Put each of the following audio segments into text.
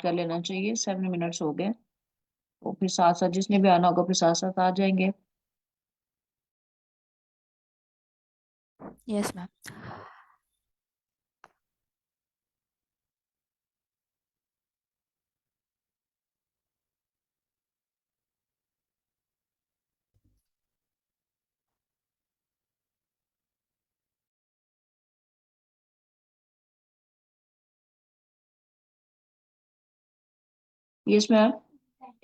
कर लेना चाहिए। 7 मिनट्स हो गए। तो फिर साथ साथ जिसने भी आना होगा फिर साथ साथ आ जाएंगे। Yes ma'am. Yes ma'am.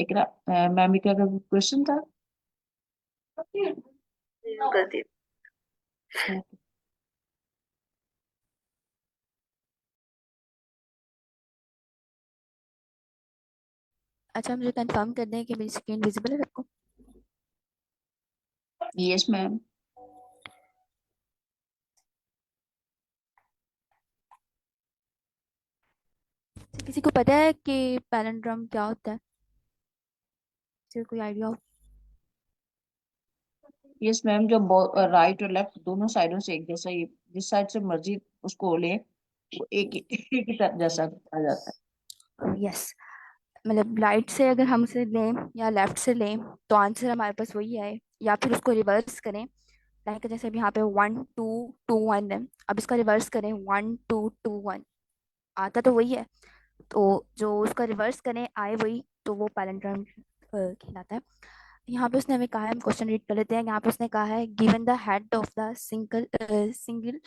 एक मैम का क्वेश्चन था। गलती। अच्छा, मुझे कंफर्म कर दें कि मेरी स्क्रीन विजिबल है आपको। Yes ma'am. किसी को पता है कि पैलिंड्रोम क्या होता है? किसी को कोई आइडिया हो? यस मैम, जो राइट और लेफ्ट दोनों साइडों से एक जैसा ही, जिस साइड से मर्जी उसको ले, वो एक ही तरह जैसा आ जाता यस। मतलब राइट से अगर हम उसे लें या लेफ्ट से लें तो आंसर हमारे पास वही है, या फिर उसको रिवर्स करें। लाइक जैसे अब यहाँ पे 1 2 2 1 है, अब इसका रिवर्स करें 1 2 2 1, आता तो वही है। तो जो उसका रिवर्स करें आए वही, तो वो पैलिंड्रोम कहलाता है। यहाँ पे उसने हमें कहा है, हम क्वेश्चन रीड कर लेते हैं। यहाँ पे उसने कहा है given the head of the single single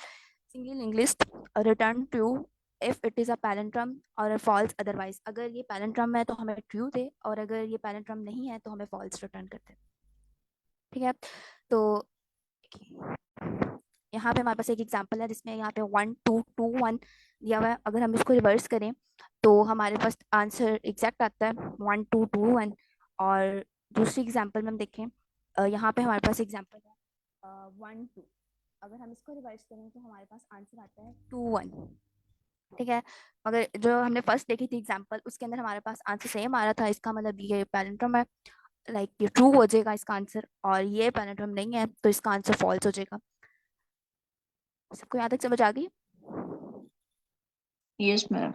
English return true if it is a palindrome और फॉल्स अदरवाइज। अगर ये पैलिंड्रम है तो हमें ट्रू दे, और अगर ये पैलिंड्रम नहीं है तो हमें फॉल्स रिटर्न करते। ठीक है। तो यहाँ पे हमारे पास एक एग्जांपल है जिसमें यहाँ पे 1 2 2 1 दिया हुआ है। अगर हम इसको रिवर्स करें तो हमारे पास आंसर एग्जैक्ट आता है 1 2 2 1। और दूसरी एग्जांपल में हम देखें, यहाँ पे हमारे पास एग्जांपल है 1 2। अगर हम इसको रिवर्स करें तो हमारे पास आंसर आता है 2 1। ठीक है। मगर जो हमने फर्स्ट देखी थी एग्जांपल, उसके अंदर हमारे पास आंसर सेम आ रहा था, इसका मतलब ये पैरेंटम है। लाइक ये ट्रू हो जाएगा इसका आंसर, और ये पैरेंटम नहीं है तो इसका आंसर फॉल्स हो जाएगा। सबको यहाँ तक समझ आ गई? है। Yes ma'am.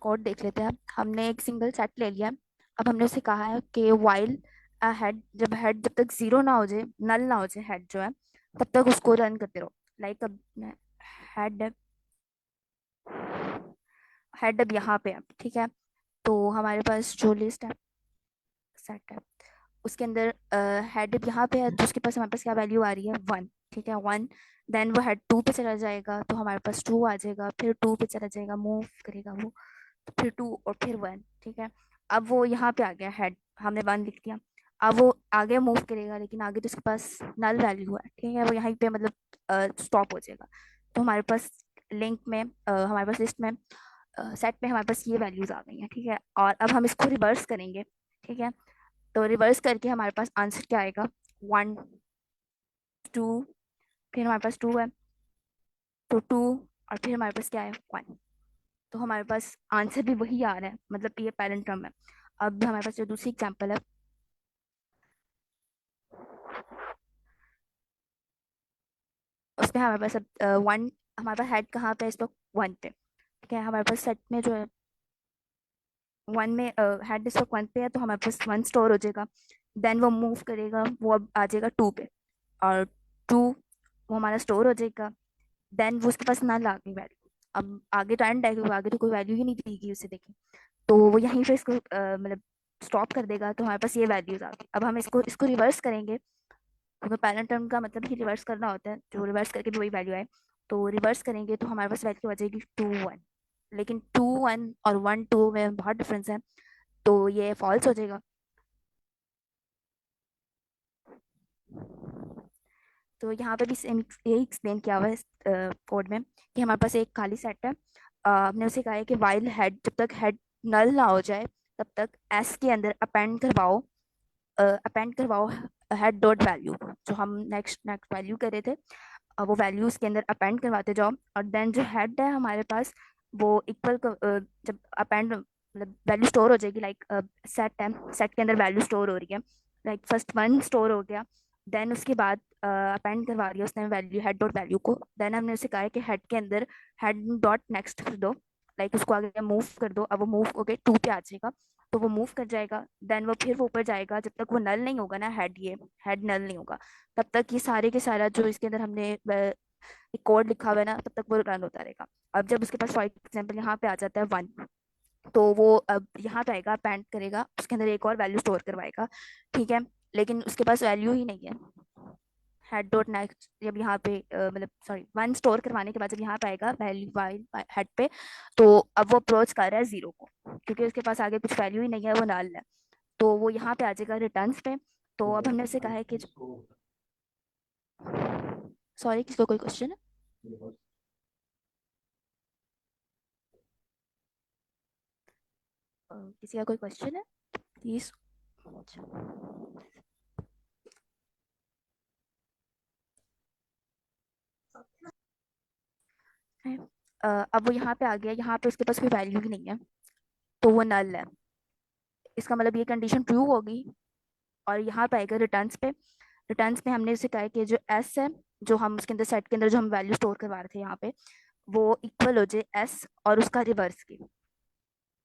कोड देख लेते हैं। हमने एक सिंगल सेट ले लिया। अब हमने उसे कहा है कि वाइल हेड, जब तक जीरो ना हो जाए, नल ना हो जाए हेड जो है, तब तक उसको रन करते रहो। लाइक अब हेड हेड अब यहाँ पे है। ठीक है। तो हमारे पास जो लिस्ट है, सेट है, उसके अंदर हेड अब यहाँ पे है, तो उसके पास हमारे पास क्या वैल्यू आ रही है? 1। ठीक है, 1। देन वो हेड 2 पे चला जाएगा तो हमारे पास 2 आ जाएगा, फिर 2 पे चला जाएगा, मूव करेगा वो, तो फिर 2 और फिर 1। ठीक है। अब वो यहाँ पे आ गया हेड, हमने 1 लिख दिया। अब वो आगे मूव करेगा, लेकिन आगे तो उसके पास नल वैल्यू है। ठीक है, वो यहीं पे मतलब स्टॉप हो जाएगा। तो हमारे पास लिंक में हमारे पास लिस्ट में सेट में हमारे पास ये वैल्यूज आ गई हैं। ठीक है। और अब हम इसको रिवर्स करेंगे। ठीक है। तो रिवर्स करके हमारे पास आंसर क्या आएगा? 1 2, फिर हमारे पास 2 है तो 2, और फिर हमारे पास क्या है? 1। तो हमारे पास आंसर भी वही आ रहा है, मतलब ये पैरेंटम है। अब हमारे पास जो दूसरी एग्जांपल है, उसमें हमारे पास अब 1, हमारे पास हेड कहाँ पे है? इस वक्त 1 पे। ठीक है। हमारे पास सेट में जो है 1 में हेड इस वक्त 1 पे है, तो हमारे पास 1 स्टोर हो जाएगा। देन वो मूव करेगा, वो अब आ जाएगा 2 पे, और 2 वो हमारा स्टोर हो जाएगा। देन वो उसके पास ना लागे वैल्यू। अब आगे तो एंड है, क्योंकि आगे तो कोई वैल्यू ही नहीं देगी उसे, देखें। तो वो यहीं पे इसको मतलब स्टॉप कर देगा, तो हमारे पास ये वैल्यूज आ गई। अब हम इसको इसको रिवर्स करेंगे, क्योंकि पैरेंट टर्म का मतलब ही रिवर्स करना होता है, जो रिवर्स करके भी वही वैल्यू आए। तो रिवर्स करेंगे तो हमारे पास वैल्यू आ जाएगी 2 1। लेकिन 2 1 और 1 2 में बहुत डिफरेंस है, तो ये फॉल्स हो जाएगा। तो यहाँ पे भी सेम यही एक्सप्लेन किया हुआ है इस कोड में, कि हमारे पास एक खाली सेट है। हमने उसे कहा है कि वाइल हेड, जब तक हेड नल ना हो जाए तब तक एस के अंदर अपेंड करवाओ हेड डॉट वैल्यू, जो हम नेक्स्ट नेक्स्ट वैल्यू कर रहे थे। अब वो वैल्यू उसके अंदर अपेंड करवाते जाओ, और देन जो हेड है हमारे पास, वो इक्वल जब अपेंड मतलब वैल्यू स्टोर हो जाएगी। लाइक सेट है, सेट के अंदर वैल्यू स्टोर हो रही है। लाइक फर्स्ट 1 स्टोर हो गया, देन उसके बाद अपेंड करवा रही है उसने वैल्यू, हेड डॉट वैल्यू को। देन हमने उसे कहा है कि हेड के अंदर हेड डॉट नेक्स्ट कर दो, लाइक उसको आगे मूव कर दो, अब वो मूव होके 2 पे आ जाएगा, तो वो मूव कर जाएगा, देन वो फिर वो ऊपर जाएगा, जब तक वो नल नहीं होगा ना हेड, ये हेड नल नहीं होगा, तब तक ये सारे के सारा जो इसके अंदर हमने कोड लिखा हुआ है ना, तब तक वो रन होता रहेगा। अब जब उसके पास फॉर एग्जाम्पल यहाँ पे आ जाता है 1, तो वो अब यहाँ पे आएगा, पैंट करेगा, उसके अंदर एक और वैल्यू स्टोर करवाएगा, ठीक है, लेकिन उसके पास वैल्यू ही नहीं है। हेड डॉट नेक्स्ट जब यहाँ पे मतलब सॉरी 1 स्टोर करवाने के बाद जब यहाँ पे आएगा वैल्यू वाइल हेड पे, तो अब वो अप्रोच कर रहा है 0 को, क्योंकि उसके पास आगे कुछ वैल्यू ही नहीं है, वो नल है, तो वो यहाँ पे आ जाएगा रिटर्न्स पे। तो अब हमने उसे कहा है कि सॉरी किसको कोई क्वेश्चन है? किसी का कोई क्वेश्चन है प्लीज? अब वो यहाँ पे आ गया, यहाँ पे उसके पास कोई वैल्यू ही नहीं है, तो वो नल है। इसका मतलब ये कंडीशन ट्रू होगी, और यहाँ पे आएगा रिटर्न्स पे। रिटर्न्स में हमने उसे कहा है कि जो एस है, जो हम उसके अंदर सेट के अंदर जो हम वैल्यू स्टोर करवा रहे थे यहाँ पे, वो इक्वल हो जाए एस और उसका रिवर्स की,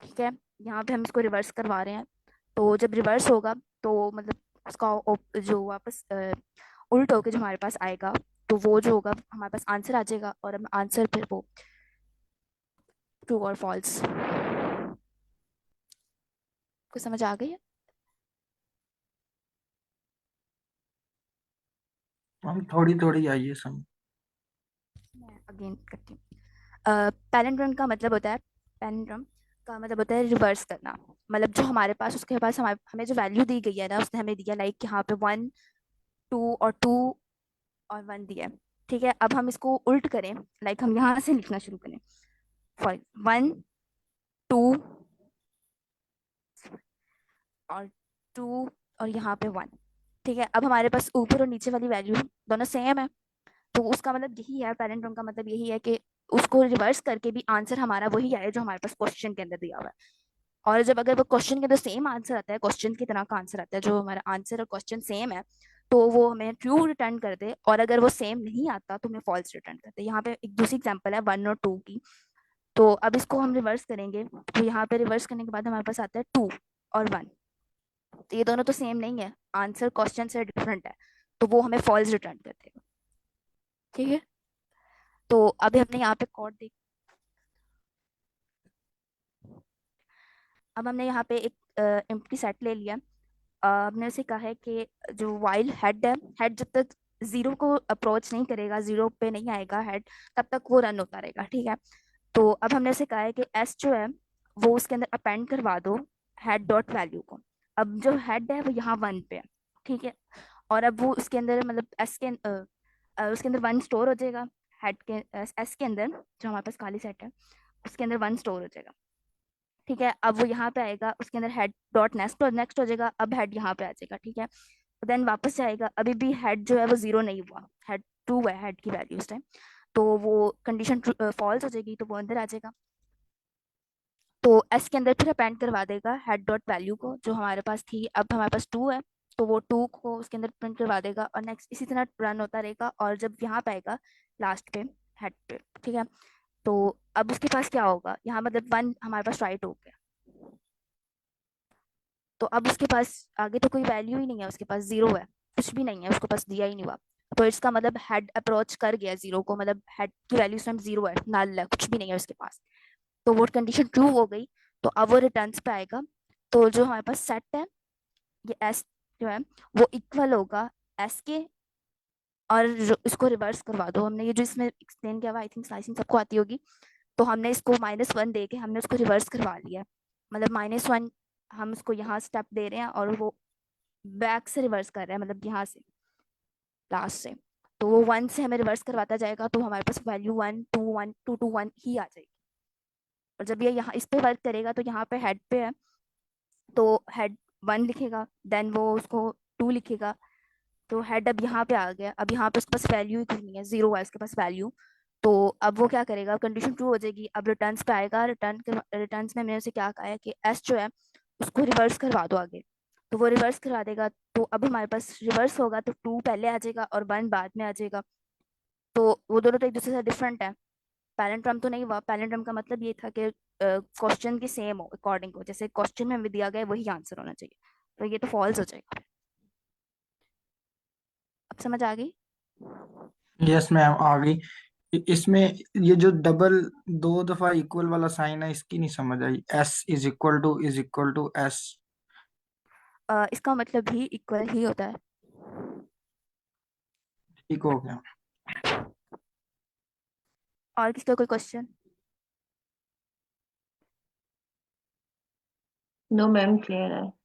ठीक है। यहाँ पे हम इसको रिवर्स करवा रहे हैं, तो जब रिवर्स होगा तो मतलब उसका जो वापस उल्ट होके जो हमारे पास आएगा, तो वो जो होगा हमारे पास आंसर आ जाएगा, और हम आंसर फिर वो ट्रू और फॉल्स। कुछ समझ आ गई है? हम थोड़ी थोड़ी आइए समझ। मैं अगेन करती हूँ। पैलिंड्रोम का मतलब होता है, पैलिंड्रोम का मतलब होता है रिवर्स करना। मतलब जो हमारे पास उसके पास हमें जो वैल्यू दी गई है ना, उसने हमें दिया लाइक यहाँ पे 1 2 और 2 और 1 दिया है, ठीक है। अब हम इसको उल्ट करें, लाइक हम यहाँ से लिखना शुरू करें, फॉर 1 2 और 2 और यहाँ पे 1, ठीक है। अब हमारे पास ऊपर और नीचे वाली वैल्यू दोनों सेम है, तो उसका मतलब यही है, पैरेंट का मतलब यही है कि उसको रिवर्स करके भी आंसर हमारा वही आए जो हमारे पास क्वेश्चन के अंदर दिया हुआ है। और जब अगर वो क्वेश्चन के अंदर सेम आंसर आता है, क्वेश्चन की तरह का आंसर आता है, जो हमारा आंसर और क्वेश्चन सेम है, तो वो हमें ट्रू रिटर्न कर दे, और अगर वो सेम नहीं आता तो हमें फॉल्स रिटर्न कर दे। यहाँ पे एक दूसरी एग्जांपल है 1 और 2 की, तो अब इसको हम रिवर्स करेंगे, तो यहाँ पे रिवर्स करने के बाद हमारे पास आता है 2 और 1, तो ये दोनों तो सेम नहीं है, आंसर क्वेश्चन से डिफरेंट है, तो वो हमें फॉल्स रिटर्न कर देगा, ठीक है। तो अभी हमने यहाँ पे कोड देख, अब हमने यहाँ पे एक एम्प्टी सेट ले लिया। हमने उसे कहा है कि जो वाइल हेड है, हेड जब तक 0 को अप्रोच नहीं करेगा, 0 पे नहीं आएगा हेड, तब तक वो रन होता रहेगा, ठीक है। तो अब हमने उसे कहा है कि एस जो है वो उसके अंदर अपेंड करवा दो हेड डॉट वैल्यू को। अब जो हेड है वो यहाँ 1 पे है, ठीक है, और अब वो उसके अंदर मतलब एस के उसके अंदर 1 स्टोर हो जाएगा, हेड के एस के अंदर जो हमारे पास खाली सेट है उसके अंदर 1 स्टोर हो जाएगा, ठीक है। अब वो यहाँ पे आएगा, उसके अंदर हेड डॉट नेक्स्ट नेक्स्ट हो जाएगा, अब हेड यहाँ पे आ जाएगा, ठीक है। देन वापस जाएगा, अभी भी हेड जो है वो 0 नहीं हुआ, हेड 2 है हेड की वैल्यू उस टाइम, तो वो कंडीशन फॉल्स हो जाएगी, तो वो अंदर आ जाएगा। तो एस के अंदर फिर अपेंड करवा देगा हेड डॉट वैल्यू को जो हमारे पास थी, अब हमारे पास 2 है, तो वो 2 को उसके अंदर प्रिंट करवा देगा, और नेक्स्ट इसी तरह रन होता रहेगा, और जब यहाँ पे आएगा लास्ट पे हेड पे, ठीक है। तो अब उसके पास क्या होगा, यहाँ मतलब 1 हमारे पास राइट हो गया, तो अब उसके पास आगे तो कोई वैल्यू ही नहीं है, उसके पास 0 है, कुछ भी नहीं है, उसके पास दिया ही नहीं हुआ, तो इसका मतलब हेड अप्रोच कर गया 0 को, मतलब हेड की वैल्यू इस टाइम 0 है, नल है, कुछ भी नहीं है उसके पास, तो वो कंडीशन ट्रू हो गई। तो अब वो रिटर्न्स पे आएगा, तो जो हमारे पास सेट है ये एस जो है वो इक्वल होगा एस के, और इसको रिवर्स करवा दो, हमने ये जो इसमें एक्सप्लेन किया हुआ आई थिंक स्लाइसिंग सबको आती होगी, तो हमने इसको -1 दे के हमने उसको रिवर्स करवा लिया, मतलब -1 हम उसको यहाँ स्टेप दे रहे हैं, और वो बैक से रिवर्स कर रहे हैं, मतलब यहाँ से लास्ट से, तो वो 1 से हमें रिवर्स करवाता जाएगा, तो हमारे पास वैल्यू 1 2 1 2 2 1 ही आ जाएगी। और जब ये यहाँ इस पे वर्क करेगा, तो यहाँ पे हेड पे है, तो हेड 1 लिखेगा, देन वो उसको 2 लिखेगा, तो हेड अब यहाँ पे आ गया, अब यहाँ पे उसके पास वैल्यू ही कुछ नहीं है, 0 है इसके पास वैल्यू, तो अब वो क्या करेगा, कंडीशन ट्रू हो जाएगी, अब रिटर्न्स पे आएगा, रिटर्न्स में मैंने उसे क्या कहा है कि एस जो है उसको रिवर्स करवा दो आगे, तो वो रिवर्स करवा देगा, तो अब हमारे पास रिवर्स होगा, तो 2 पहले आ जाएगा और 1 बाद में आ जाएगा, तो वो दोनों तो एक दूसरे से डिफरेंट है। पैरेंट्रम तो नहीं हुआ, पैरेंट्रम का मतलब ये था कि क्वेश्चन की सेम हो, अकॉर्डिंग हो, जैसे क्वेश्चन में हमें दिया गया है वही आंसर होना चाहिए, तो ये तो फॉल्स हो जाएगा। अब समझ आ गई? यस मैम, आ गई। इसमें ये जो डबल दो दफा इक्वल वाला साइन है, इसकी नहीं समझ आई। S = S। इसका मतलब भी इक्वल ही होता है। ठीक हो गया। और किसका कोई क्वेश्चन? नो मैम, क्लियर है।